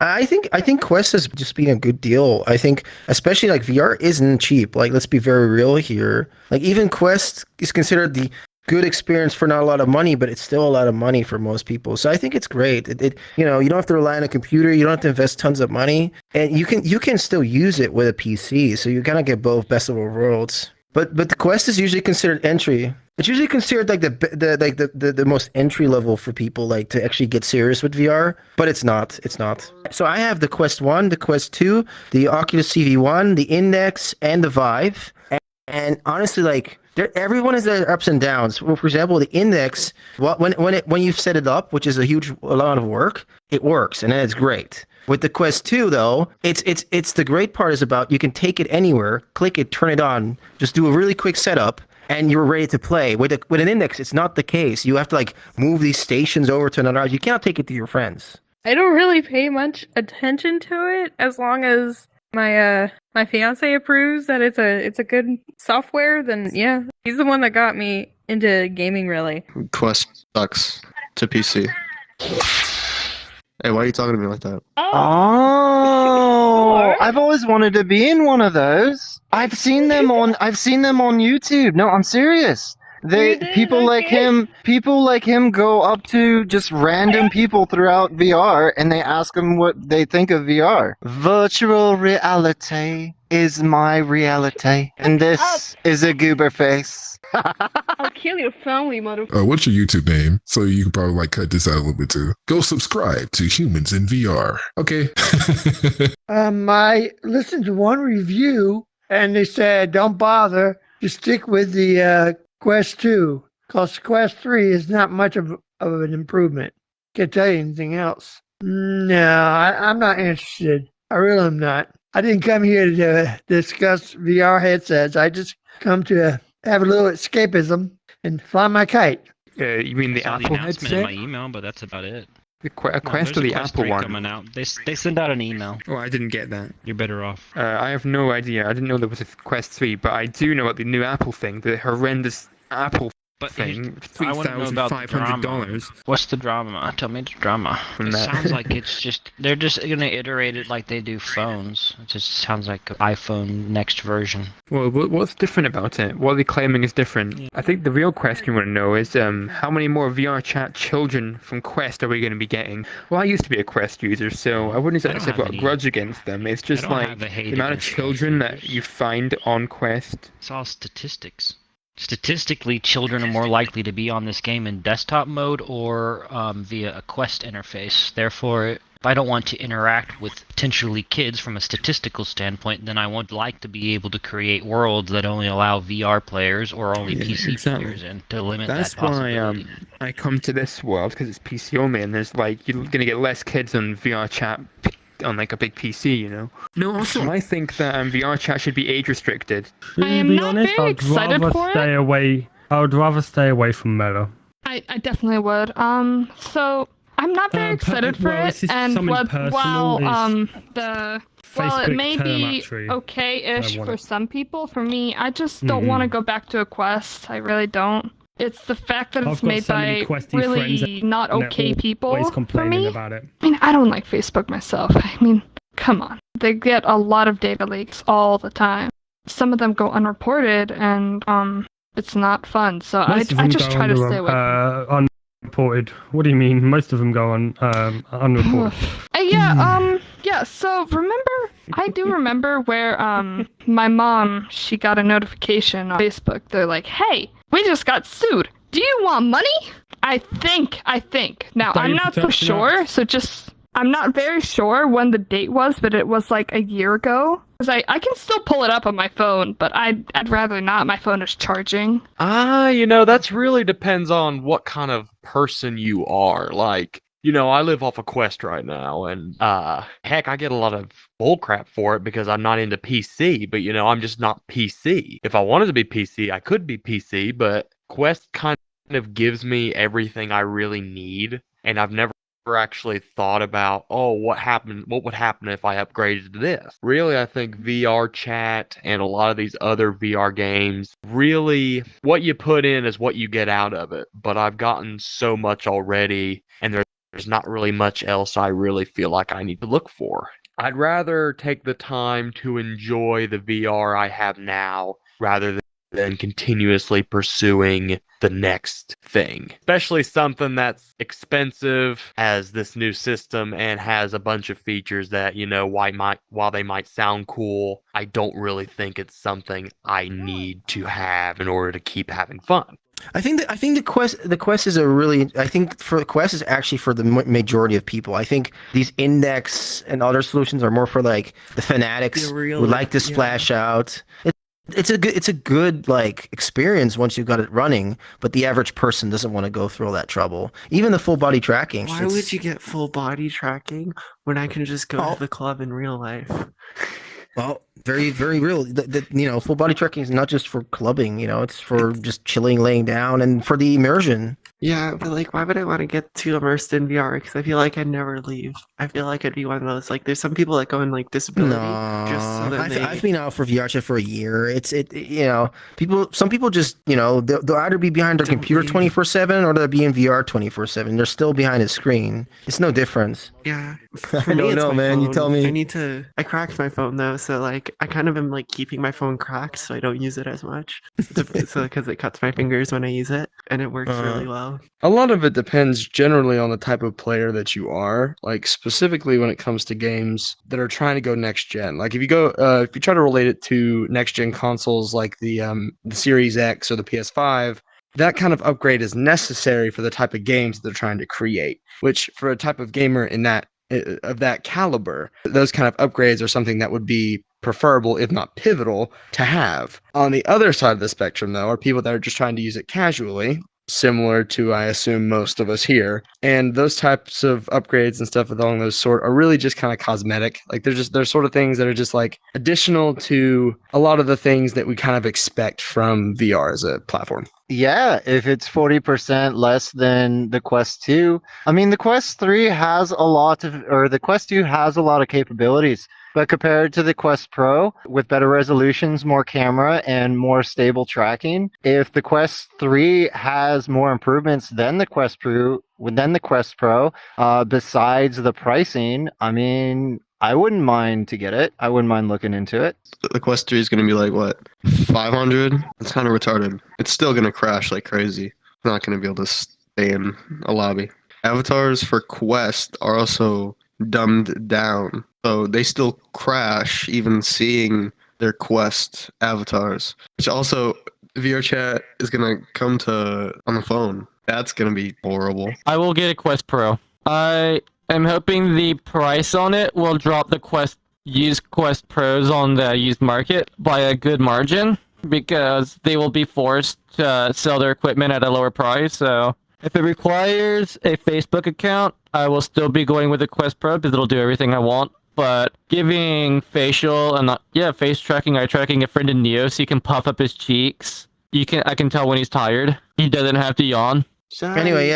I think Quest is just being a good deal. I think especially like VR isn't cheap. Like let's be very real here. Like even Quest is considered the good experience for not a lot of money, but it's still a lot of money for most people. So I think it's great. You know, you don't have to rely on a computer, you don't have to invest tons of money, and you can still use it with a PC. So you kind of get both best of both worlds. But the Quest is usually considered entry. It's usually considered like the most entry level for people like to actually get serious with VR, but it's not. It's not. So I have the Quest 1, the Quest 2, the Oculus CV1, the Index, and the Vive. And honestly, like everyone has their ups and downs. Well, for example, the Index, when you set it up, which is a lot of work, it works and then it's great. With the Quest 2, though, it's the great part is about you can take it anywhere, click it, turn it on, just do a really quick setup, and you're ready to play. With an Index, it's not the case. You have to like move these stations over to another. You cannot take it to your friends. I don't really pay much attention to it as long as my fiance approves that it's a good software. Then yeah, he's the one that got me into gaming. Really, Quest sucks to PC. Hey, why are you talking to me like that? Oh, I've always wanted to be in one of those. I've seen them on YouTube. No, I'm serious. People like him go up to just random people throughout VR and they ask them what they think of VR. Virtual reality is my reality, and this is a goober face. I'll kill your family, motherfucker. What's your YouTube name? So you can probably like cut this out a little bit too. Go subscribe to Humans in VR. Okay. I listened to one review and they said don't bother, just stick with the Quest 2, because Quest 3 is not much of an improvement. Can't tell you anything else. No, I'm not interested. I really am not. I didn't come here to discuss VR headsets. I just come to have a little escapism and fly my kite. You mean the Apple headset? In my email, but that's about it. A Quest or the Apple one? Coming out. They send out an email. Oh, I didn't get that. You're better off. I have no idea. I didn't know there was a Quest 3, but I do know about the new Apple thing, the horrendous Apple thing, $3,500. What's the drama? Tell me the drama. It sounds like they're just gonna iterate it like they do phones. It just sounds like an iPhone next version. Well, what's different about it? What are they claiming is different? Yeah. I think the real question you want to know is how many more VRChat children from Quest are we going to be getting? Well, I used to be a Quest user, so I wouldn't say I've got a grudge against them. It's just like the amount of children that you find on Quest. It's all statistics. Statistically, children are more likely to be on this game in desktop mode or via a Quest interface. Therefore, if I don't want to interact with potentially kids from a statistical standpoint, then I would like to be able to create worlds that only allow VR players or only PC players, and to limit that possibility. That's why I come to this world, because it's PC only, and there's like, you're going to get less kids on VRChat on like a big PC, you know. No, also I think that VRChat should be age restricted. I am not very excited for it. I would rather stay away from Meta. I definitely would. So I'm not very excited for it, and while it may be okay-ish for some people, for me, I just don't want to go back to a Quest. I really don't. It's the fact that it's made by really not okay people for me. About it. I mean, I don't like Facebook myself. I mean, come on. They get a lot of data leaks all the time. Some of them go unreported, and it's not fun. So I just try to stay away from it. Unreported? What do you mean? Most of them go on unreported. Yeah, so I do remember where my mom, she got a notification on Facebook. They're like, hey, we just got sued. Do you want money? I think. Now, I'm not so sure, so I'm not very sure when the date was, but it was like a year ago. Because I can still pull it up on my phone, but I'd rather not. My phone is charging. That's really depends on what kind of person you are. Like, I live off a Quest right now, and heck, I get a lot of bullcrap for it because I'm not into PC, but I'm just not PC. If I wanted to be PC, I could be PC, but Quest kind of gives me everything I really need, and I've never actually thought about, what would happen if I upgraded to this. Really, I think VRChat and a lot of these other VR games, really, what you put in is what you get out of it, but I've gotten so much already, and there's there's not really much else I really feel like I need to look for. I'd rather take the time to enjoy the VR I have now rather than continuously pursuing the next thing. Especially something that's expensive as this new system and has a bunch of features that, while they might sound cool, I don't really think it's something I need to have in order to keep having fun. I think the Quest is for the Quest is actually for the majority of people. I think these Index and other solutions are more for like the fanatics who like to splash out. It's a good like experience once you've got it running, but the average person doesn't want to go through all that trouble. Even the full body tracking. Why would you get full body tracking when I can just go to the club in real life? Well, very, very real. Full body tracking is not just for clubbing. It's for just chilling, laying down, and for the immersion. Yeah, but like, why would I want to get too immersed in VR? Because I feel like I'd never leave. I feel like I'd be one of those. Like, there's some people that go in like disability. I've been out for VRChat for a year. Some people just they'll either be behind their computer 24/7 or they'll be in VR 24/7. They're still behind a screen. It's no difference. Yeah. I don't know, man. You tell me. I cracked my phone though, so like I kind of am like keeping my phone cracked so I don't use it as much. So because it cuts my fingers when I use it, and it works really well. A lot of it depends generally on the type of player that you are. Like specifically when it comes to games that are trying to go next gen. Like if you try to relate it to next gen consoles like the Series X or the PS5, that kind of upgrade is necessary for the type of games that they're trying to create. Which for a type of gamer of that caliber, those kind of upgrades are something that would be preferable, if not pivotal, to have. On the other side of the spectrum, though, are people that are just trying to use it casually, similar to, I assume, most of us here. And those types of upgrades and stuff along those sort are really just kind of cosmetic. Like they're sort of things that are just like additional to a lot of the things that we kind of expect from VR as a platform. Yeah, if it's 40% less than the Quest 2. I mean, the Quest 3 has the Quest 2 has a lot of capabilities. But compared to the Quest Pro, with better resolutions, more camera, and more stable tracking, if the Quest 3 has more improvements than the Quest Pro, besides the pricing, I mean, I wouldn't mind to get it. I wouldn't mind looking into it. The Quest 3 is going to be like, what, 500? It's kind of retarded. It's still going to crash like crazy. It's not going to be able to stay in a lobby. Avatars for Quest are also dumbed down. So they still crash even seeing their Quest avatars. Which also, VRChat is going to come to on the phone. That's going to be horrible. I will get a Quest Pro. I am hoping the price on it will drop the used Quest Pros on the used market by a good margin, because they will be forced to sell their equipment at a lower price. So if it requires a Facebook account, I will still be going with the Quest Pro because it'll do everything I want. But giving facial and face tracking, eye tracking, a friend in Neo, so he can puff up his cheeks. I can tell when he's tired. He doesn't have to yawn. Anyway,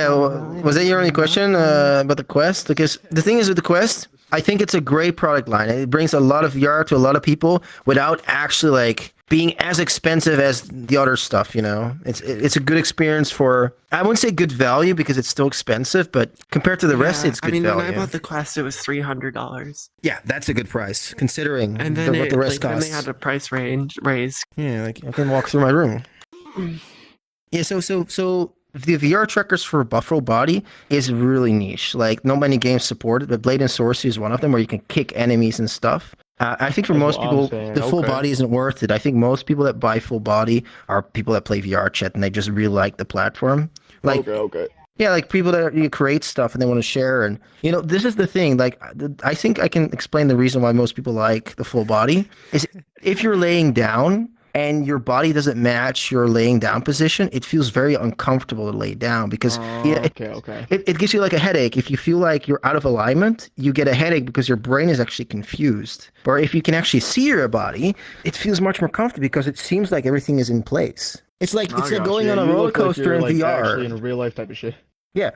was that your only question about the Quest? Because the thing is with the Quest, I think it's a great product line. It brings a lot of VR to a lot of people without actually like being as expensive as the other stuff. It's a good experience for, I wouldn't say good value because it's still expensive, but compared to the rest, it's good value. When I bought the Quest, it was $300. Yeah, that's a good price considering and then what the rest Then costs. they had a price raise. Yeah, like I can walk through my room. Yeah, so the VR trackers for Buffalo Body is really niche. Like, not many games support it, but Blade and Sorcery is one of them where you can kick enemies and stuff. I think for most people, the full body isn't worth it. I think most people that buy full body are people that play VRChat and they just really like the platform. Like, Okay. Yeah, like people that create stuff and they want to share. And, this is the thing. Like, I think I can explain the reason why most people like the full body is if you're laying down and your body doesn't match your laying down position, it feels very uncomfortable to lay down because it gives you like a headache. If you feel like you're out of alignment, you get a headache because your brain is actually confused. Or if you can actually see your body, it feels much more comfortable because it seems like everything is in place. It's like going on a roller coaster in VR. Actually in a real life type of shit. Yeah,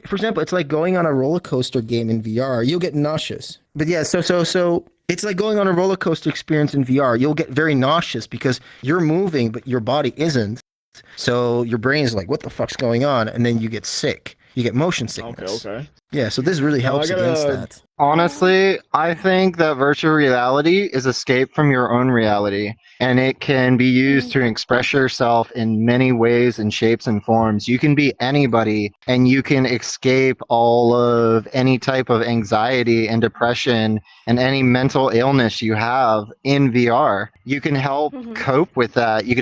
for example, it's like going on a roller coaster game in VR. You'll get nauseous. But yeah, so it's like going on a roller coaster experience in VR. You'll get very nauseous because you're moving, but your body isn't. So your brain is like, what the fuck's going on? And then you get sick. you get motion sickness. Okay. Yeah, so this really helps against that. Honestly, I think that virtual reality is escape from your own reality, and it can be used to express yourself in many ways and shapes and forms. You can be anybody, and you can escape all of any type of anxiety and depression and any mental illness you have in VR. You can help cope with that. You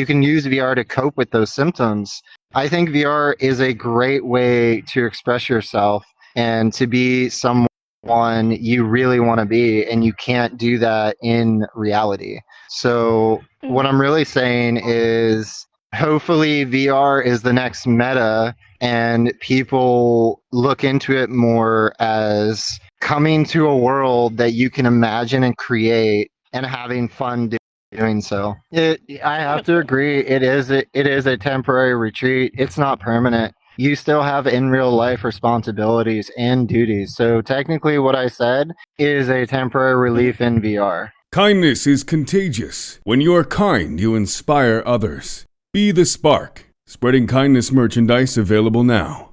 can use VR to cope with those symptoms. I think VR is a great way to express yourself and to be someone you really want to be, and you can't do that in reality. So what I'm really saying is hopefully VR is the next meta, and people look into it more as coming to a world that you can imagine and create and having fun doing so. I have to agree, it is a temporary retreat. It's not permanent. You still have in real life responsibilities and duties. So technically what I said is a temporary relief in VR. Kindness is contagious. When you are kind, you inspire others. Be the spark. Spreading kindness merchandise available now.